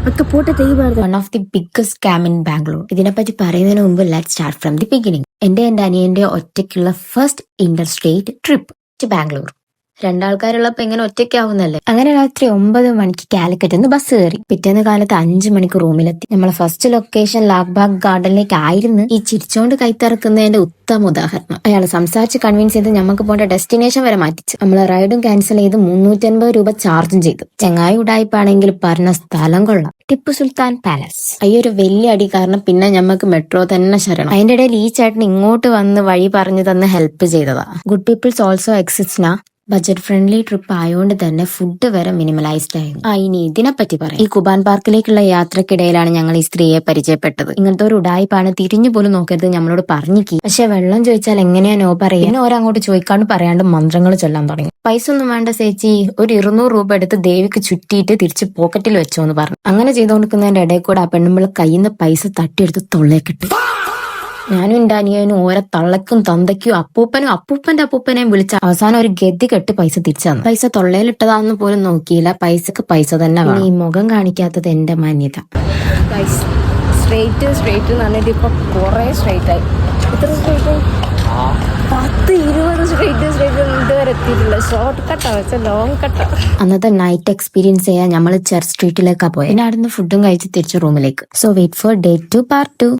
ഒക്കെ പോട്ടെ one of the biggest scam in Bangalore. ഇതിനെപ്പറ്റി പറയുന്നതിന് മുമ്പ് let start from the beginning. എന്റെ അനിയന്റെ ഒറ്റയ്ക്കുള്ള first inter state trip to Bangalore. രണ്ടാൾക്കാരുള്ളപ്പോ എങ്ങനെ ഒറ്റയ്ക്കാവുന്നല്ലേ. അങ്ങനെ രാത്രി 9 മണിക്ക് കാലിക്കറ്റ് നിന്ന് ബസ് കയറി. പിറ്റേന്ന് കാലത്ത് 5 മണിക്ക് റൂമിലെത്തി. നമ്മളെ ഫസ്റ്റ് ലൊക്കേഷൻ ലാൽബാഗ് ഗാർഡനിലേക്ക് ആയിരുന്നു. ഈ ചിരിച്ചോണ്ട് കൈത്തിറക്കുന്നതിന്റെ ഉത്തമ ഉദാഹരണം. അയാൾ സംസാരിച്ച് കൺവിൻസ് ചെയ്ത് നമുക്ക് പോകേണ്ട ഡെസ്റ്റിനേഷൻ വരെ മാറ്റിച്ചു. നമ്മളെ റൈഡും ക്യാൻസൽ ചെയ്ത് 350 രൂപ ചാർജും ചെയ്തു. ചെങ്ങായി ഉടായിപ്പാണെങ്കിൽ പറഞ്ഞ സ്ഥലം കൊള്ളാം. ടിപ്പു സുൽത്താൻ പാലസ്. അയ്യൊരു വലിയ അടി കാരണം പിന്നെ ഞമ്മക്ക് മെട്രോ തന്നെ ശരണം. അതിന്റെ ഇടയിൽ ഈ ചേട്ടൻ ഇങ്ങോട്ട് വന്ന് വഴി പറഞ്ഞു തന്ന് ഹെൽപ്പ് ചെയ്തതാ. Good peoples also exist. Budget friendly trip ആയതുകൊണ്ട് തന്നെ ഫുഡ് വരെ മിനിമലൈസ്ഡ് ആയിരുന്നു. ഇനി ഇതിനെപ്പറ്റി പറയാം. ഈ കുബാൻ പാർക്കിലേക്കുള്ള യാത്രക്കിടയിലാണ് ഞങ്ങൾ ഈ സ്ത്രീയെ പരിചയപ്പെട്ടത്. ഇങ്ങനത്തെ ഒരു ഉടായ്പാണ്, തിരിഞ്ഞു പോലും നോക്കരുത് നമ്മളോട് പറഞ്ഞിക്കി. പക്ഷെ വെള്ളം ചോദിച്ചാൽ എങ്ങനെയാ നോ പറയാ. പിന്നെ ഓരങ്ങോട്ട് ചോദിക്കാണ്ട് പറയാണ്ട് മന്ത്രങ്ങൾ ചൊല്ലാൻ തുടങ്ങി. പൈസ ഒന്നും വേണ്ട ചേച്ചി, ഒരു 200 രൂപ എടുത്ത് ദേവിക്ക് ചുറ്റിയിട്ട് തിരിച്ച് പോക്കറ്റിൽ വെച്ചോന്ന് പറഞ്ഞു. അങ്ങനെ ചെയ്തുകൊണ്ടിരിക്കുന്നതിന്റെ ഇടയിൽ കൂടെ ആ പെണ്ണുമ്പിള്ള കയ്യിൽ നിന്ന് പൈസ തട്ടിയെടുത്ത് തൊള്ളേക്കിട്ട്. ഞാനും എന്റെ അനിയനും ഓരോ തള്ളക്കും തന്തയ്ക്കും അപ്പൂപ്പന്റെ അപ്പൂപ്പനെയും വിളിച്ച അവസാനം ഒരു ഗതി കെട്ട് പൈസ തിരിച്ചു തന്നു. പൈസ തൊള്ളയിലിട്ടതാന്ന് പോലും നോക്കിയില്ല. പൈസക്ക് പൈസ തന്നെ വേണം. ഈ മുഖം കാണിക്കാത്തത് എന്റെ മാന്യത. സ്ട്രേറ്റ് എന്ന് പറഞ്ഞിട്ട് ഇപ്പൊ കൊറേ സ്ട്രേറ്റ് ആയി. എത്ര സ്ട്രേറ്റ്? 10-20 സ്ട്രേറ്റ് ഇതുവരെ എത്തിയിട്ടില്ല. ഷോർട്ട് കട്ടാ വെച്ച ലോങ് കട്ടാ. അന്നത്തെ നൈറ്റ് എക്സ്പീരിയൻസ് ചെയ്യാൻ നമ്മൾ ചർച്ച് സ്ട്രീറ്റിലേക്കാ പോയത്. പിന്നെ അവിടുന്ന് ഫുഡും കഴിച്ച് തിരിച്ച് റൂമിലേക്ക്. So wait for day 2 part 2.